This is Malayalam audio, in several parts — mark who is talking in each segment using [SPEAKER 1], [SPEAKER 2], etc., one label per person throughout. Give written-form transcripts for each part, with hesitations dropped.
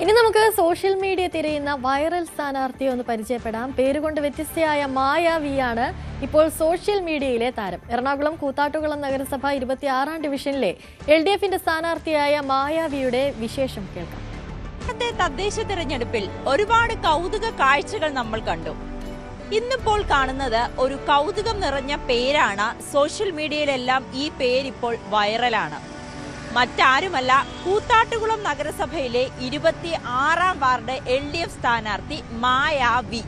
[SPEAKER 1] ഇനി നമുക്ക് സോഷ്യൽ മീഡിയ തിരയുന്ന വൈറൽ സ്ഥാനാർത്ഥിയെ ഒന്ന് പരിചയപ്പെടാം. പേരുകൊണ്ട് വ്യത്യസ്തയായ മായാവിയാണ് ഇപ്പോൾ സോഷ്യൽ മീഡിയയിലെ താരം. എറണാകുളം കൂത്താട്ടുകുളം നഗരസഭ 26-ാം ഡിവിഷനിലെ LDFന്റെ സ്ഥാനാർത്ഥിയായ മായാവിയുടെ വിശേഷം കേൾക്കാം.
[SPEAKER 2] തദ്ദേശ തിരഞ്ഞെടുപ്പിൽ ഒരുപാട് കൗതുക കാഴ്ചകൾ നമ്മൾ കണ്ടു. ഇന്നിപ്പോൾ കാണുന്നത് ഒരു കൗതുകം നിറഞ്ഞ പേരാണ്. സോഷ്യൽ മീഡിയയിലെല്ലാം ഈ പേരിപ്പോൾ വൈറലാണ്. മറ്റാരുമല്ല, കൂത്താട്ടുകുളം നഗരസഭയിലെ 26-ാം വാർഡ് LDF സ്ഥാനാർത്ഥി മായാവി.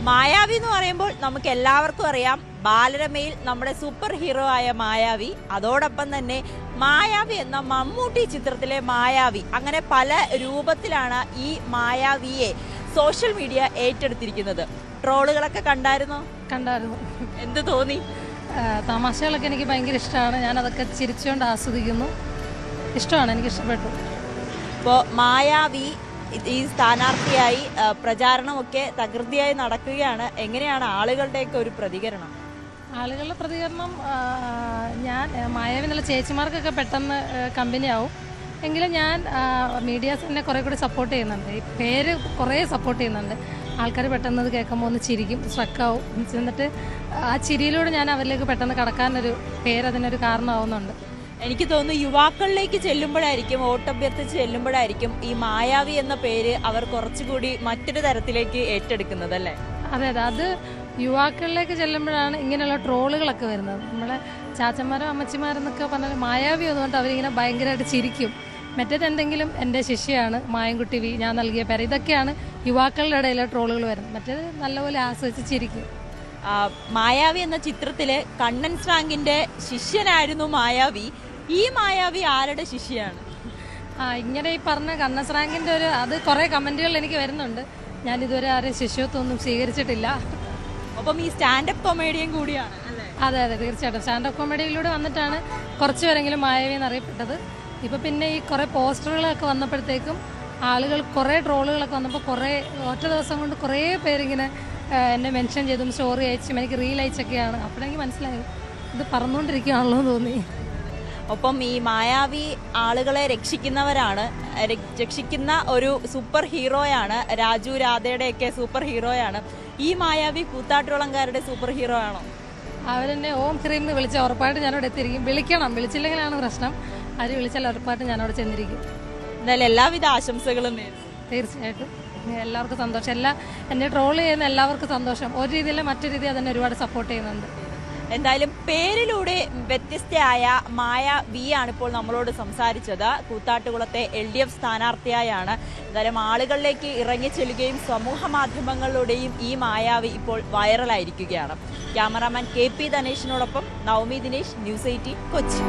[SPEAKER 2] മായാവി എന്ന് പറയുമ്പോൾ നമുക്ക് എല്ലാവർക്കും അറിയാം, ബാലരമയിൽ നമ്മുടെ സൂപ്പർ ഹീറോ ആയ മായാവി, അതോടൊപ്പം തന്നെ മായാവി എന്ന മമ്മൂട്ടി ചിത്രത്തിലെ മായാവി. അങ്ങനെ പല രൂപത്തിലാണ് ഈ മായാവിയെ സോഷ്യൽ മീഡിയ ഏറ്റെടുത്തിരിക്കുന്നത്. ട്രോളുകളൊക്കെ കണ്ടായിരുന്നു? എന്ത് തോന്നി?
[SPEAKER 3] തമാശകളൊക്കെ എനിക്ക് ഭയങ്കര ഇഷ്ടമാണ്. ഞാൻ അതൊക്കെ ചിരിച്ചുകൊണ്ട് ആസ്വദിക്കുന്നു. ഇഷ്ടമാണ്, എനിക്ക് ഇഷ്ടപ്പെട്ടു.
[SPEAKER 2] ഇപ്പോൾ മായാവി ഈ സ്ഥാനാർത്ഥിയായി പ്രചാരണമൊക്കെ തകൃതിയായി നടക്കുകയാണ്. എങ്ങനെയാണ് ആളുകളുടെയൊക്കെ ഒരു പ്രതികരണം?
[SPEAKER 3] ആളുകളുടെ പ്രതികരണം, ഞാൻ മായാവി എന്നുള്ള ചേച്ചിമാർക്കൊക്കെ പെട്ടെന്ന് കമ്പനിയാവും. എങ്കിലും ഞാൻ മീഡിയാസ് എന്നെ കുറേ കൂടി സപ്പോർട്ട് ചെയ്യുന്നുണ്ട്. ഈ പേര് കുറേ സപ്പോർട്ട് ചെയ്യുന്നുണ്ട്. ആൾക്കാർ പെട്ടെന്ന് അത് കേൾക്കുമ്പോൾ ഒന്ന് ചിരിക്കും, സ്ട്രക്കാവും. എന്നിട്ട് ആ ചിരിയിലൂടെ ഞാൻ അവരിലേക്ക് പെട്ടെന്ന് കടക്കാനൊരു പേര് അതിനൊരു കാരണമാവുന്നുണ്ട്.
[SPEAKER 2] എനിക്ക് തോന്നുന്നു യുവാക്കളിലേക്ക് ചെല്ലുമ്പോഴായിരിക്കും, വോട്ടഭ്യർത്ഥിച്ച് ചെല്ലുമ്പോഴായിരിക്കും ഈ മായാവി എന്ന പേര് അവർ കുറച്ചുകൂടി മറ്റൊരു തരത്തിലേക്ക് ഏറ്റെടുക്കുന്നത്, അല്ലേ?
[SPEAKER 3] അതെ, അത് യുവാക്കളിലേക്ക് ചെല്ലുമ്പോഴാണ് ഇങ്ങനെയുള്ള ട്രോളുകളൊക്കെ വരുന്നത്. നമ്മളെ ചാച്ചന്മാരും അമ്മച്ചിമാരെന്നൊക്കെ പറഞ്ഞാൽ മായാവി വന്നുകൊണ്ട് അവരിങ്ങനെ ഭയങ്കരമായിട്ട് ചിരിക്കും. മറ്റേത് എന്തെങ്കിലും എൻ്റെ ശിഷ്യയാണ്, മായൻകുട്ടി വി, ഞാൻ നൽകിയ പേര്, ഇതൊക്കെയാണ് യുവാക്കളുടെ ഇടയിലെ ട്രോളുകൾ വരുന്നത്. മറ്റേത് നല്ലപോലെ ആസ്വദിച്ച് ചിരിക്കും.
[SPEAKER 2] മായാവി എന്ന ചിത്രത്തില് കണ്ണൻ സ്രാങ്കിന്റെ ശിഷ്യനായിരുന്നു മായാവി. ഈ മായാവി ആരുടെ ശിഷ്യയാണ്?
[SPEAKER 3] ഇങ്ങനെ ഈ പറഞ്ഞ കണ്ണൻ സ്രാങ്കിന്റെ അത് കുറേ കമന്റുകൾ എനിക്ക് വരുന്നുണ്ട്. ഞാൻ ഇതുവരെ ആരും ശിഷ്യത്വമൊന്നും സ്വീകരിച്ചിട്ടില്ല.
[SPEAKER 2] അപ്പം ഈ സ്റ്റാൻഡപ്പ് കൊമേഡിയൻ കൂടിയാണ്, അല്ലേ?
[SPEAKER 3] അതെ, തീർച്ചയായിട്ടും സ്റ്റാൻഡപ്പ് കോമഡിയിലൂടെ വന്നിട്ടാണ് കുറച്ച് പേരെങ്കിലും മായാവി എന്നറിയപ്പെട്ടത്. ഇപ്പം പിന്നെ ഈ കുറേ പോസ്റ്ററുകളൊക്കെ വന്നപ്പോഴത്തേക്കും ആളുകൾ കുറേ ട്രോളുകളൊക്കെ വന്നപ്പോൾ ഒറ്റ ദിവസം കൊണ്ട് കുറേ പേരിങ്ങനെ എന്നെ മെൻഷൻ ചെയ്തും സ്റ്റോറി അയച്ചും എനിക്ക് റീൽ അയച്ചൊക്കെയാണ്. അപ്പോഴെനിക്ക് മനസ്സിലായി ഇത് പറന്നുകൊണ്ടിരിക്കുകയാണല്ലോ എന്ന് തോന്നി.
[SPEAKER 2] ഒപ്പം ഈ മായാവി ആളുകളെ രക്ഷിക്കുന്ന ഒരു സൂപ്പർ ഹീറോയാണ്. രാജു രാധയുടെയൊക്കെ സൂപ്പർ ഹീറോയാണ്. ഈ മായാവി കൂത്താട്ടുകുളംകാരുടെ സൂപ്പർ ഹീറോ ആണോ?
[SPEAKER 3] അവരെന്നെ ഓം ഹ്രീം എന്ന് വിളിച്ചാൽ ഉറപ്പായിട്ട് ഞാനവിടെ എത്തിയിരിക്കും. വിളിച്ചില്ലെങ്കിലാണ് പ്രശ്നം. അവർ വിളിച്ചാൽ ഉറപ്പായിട്ട് ഞാനവിടെ ചെന്നിരിക്കും.
[SPEAKER 2] എന്തായാലും എല്ലാവിധ ആശംസകളും നേരും.
[SPEAKER 3] തീർച്ചയായിട്ടും എല്ലാവർക്കും സന്തോഷം. എന്നെ ട്രോൾ ചെയ്യുന്ന എല്ലാവർക്കും സന്തോഷം. ഒരു രീതിയിൽ മറ്റു രീതിയിൽ അതിനെ ഒരുപാട് സപ്പോർട്ട് ചെയ്യുന്നുണ്ട്.
[SPEAKER 2] എന്തായാലും പേരിലൂടെ വ്യത്യസ്തയായ മായാവി ആണ് ഇപ്പോൾ നമ്മളോട് സംസാരിച്ചത്. കൂത്താട്ടുകുളത്തെ LDF സ്ഥാനാർത്ഥിയായാണ്. എന്തായാലും ആളുകളിലേക്ക് ഇറങ്ങി ചെല്ലുകയും സമൂഹ മാധ്യമങ്ങളിലൂടെയും ഈ മായാവി ഇപ്പോൾ വൈറലായിരിക്കുകയാണ്. ക്യാമറാമാൻ KP ധനേഷിനോടൊപ്പം നവമി ദിനേശ്, News 18 കൊച്ചി.